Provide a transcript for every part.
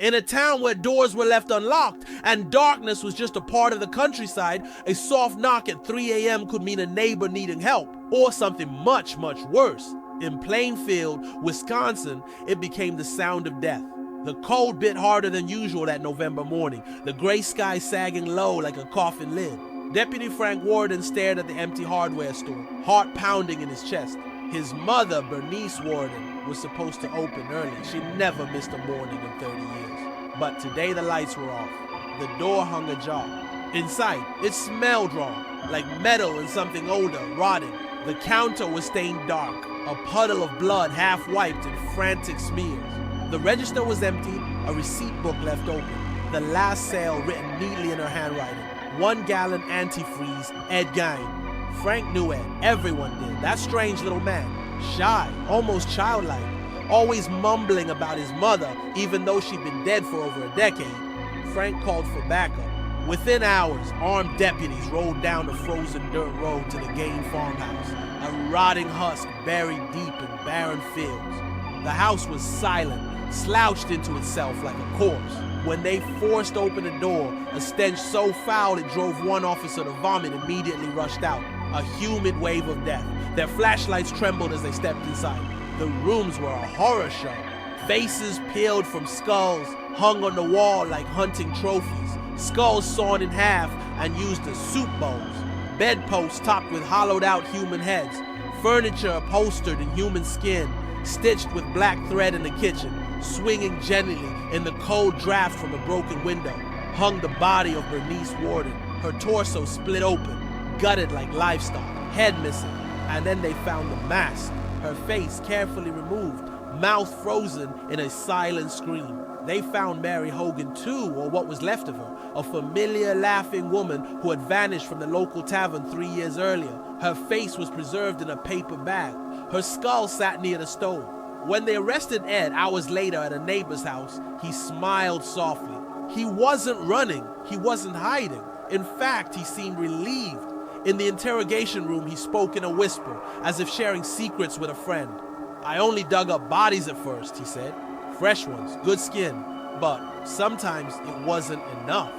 In a town where doors were left unlocked and darkness was just a part of the countryside, a soft knock at 3 a.m. could mean a neighbor needing help, or something much, much worse. In Plainfield, Wisconsin, it became the sound of death. The cold bit harder than usual that November morning, the gray sky sagging low like a coffin lid. Deputy Frank Warden stared at the empty hardware store, heart pounding in his chest. His mother, Bernice Warden, was supposed to open early. She never missed a morning in 30 years. But today the lights were off. The door hung ajar. Inside, it smelled wrong, like metal and something older, rotting. The counter was stained dark, a puddle of blood half wiped in frantic smears. The register was empty, a receipt book left open. The last sale written neatly in her handwriting. 1 gallon antifreeze, Ed Gein. Frank knew Ed. Everyone did. That strange little man. Shy, almost childlike. Always mumbling about his mother, even though she'd been dead for over a decade. Frank called for backup. Within hours, armed deputies rolled down the frozen dirt road to the Gein farmhouse, a rotting husk buried deep in barren fields. The house was silent, slouched into itself like a corpse. When they forced open the door, a stench so foul it drove one officer to vomit immediately rushed out. A humid wave of death. Their flashlights trembled as they stepped inside. The rooms were a horror show. Faces peeled from skulls hung on the wall like hunting trophies. Skulls sawn in half and used as soup bowls. Bedposts topped with hollowed out human heads. Furniture upholstered in human skin, stitched with black thread in the kitchen. Swinging gently in the cold draft from a broken window, hung the body of Bernice Warden, her torso split open, gutted like livestock, head missing, and then they found the mask, her face carefully removed, mouth frozen in a silent scream. They found Mary Hogan too, or what was left of her, a familiar laughing woman who had vanished from the local tavern 3 years earlier. Her face was preserved in a paper bag. Her skull sat near the stove. When they arrested Ed hours later at a neighbor's house, he smiled softly. He wasn't running. He wasn't hiding. In fact, he seemed relieved. In the interrogation room, he spoke in a whisper, as if sharing secrets with a friend. "I only dug up bodies at first," he said. "Fresh ones, good skin. But sometimes it wasn't enough."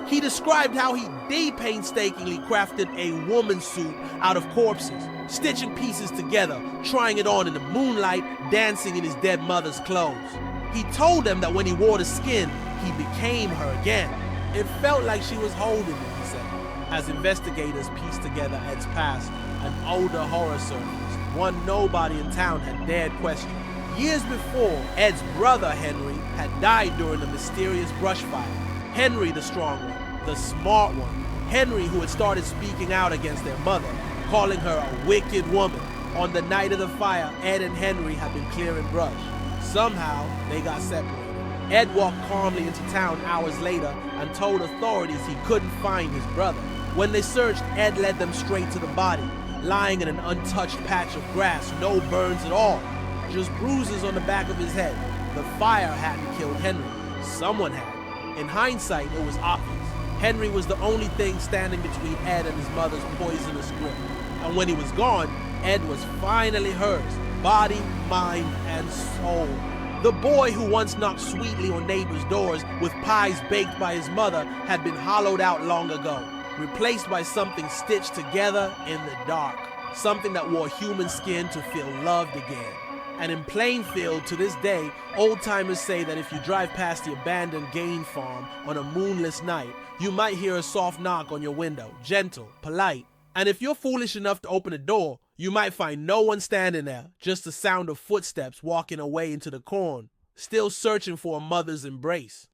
He described how he painstakingly crafted a woman's suit out of corpses, stitching pieces together, trying it on in the moonlight, dancing in his dead mother's clothes. He told them that when he wore the skin, he became her again. It felt like she was holding him, he said. As investigators pieced together Ed's past, an older horror surfaced, one nobody in town had dared question. Years before, Ed's brother Henry had died during a mysterious brush fire. Henry the strong one, the smart one. Henry who had started speaking out against their mother, calling her a wicked woman. On the night of the fire, Ed and Henry had been clearing brush. Somehow, they got separated. Ed walked calmly into town hours later and told authorities he couldn't find his brother. When they searched, Ed led them straight to the body, lying in an untouched patch of grass, no burns at all, just bruises on the back of his head. The fire hadn't killed Henry. Someone had. In hindsight, it was obvious. Henry was the only thing standing between Ed and his mother's poisonous grip. And when he was gone, Ed was finally hers, body, mind, and soul. The boy who once knocked sweetly on neighbors' doors with pies baked by his mother had been hollowed out long ago, replaced by something stitched together in the dark, something that wore human skin to feel loved again. And in Plainfield, to this day, old-timers say that if you drive past the abandoned Gein farm on a moonless night, you might hear a soft knock on your window, gentle, polite. And if you're foolish enough to open the door, you might find no one standing there, just the sound of footsteps walking away into the corn, still searching for a mother's embrace.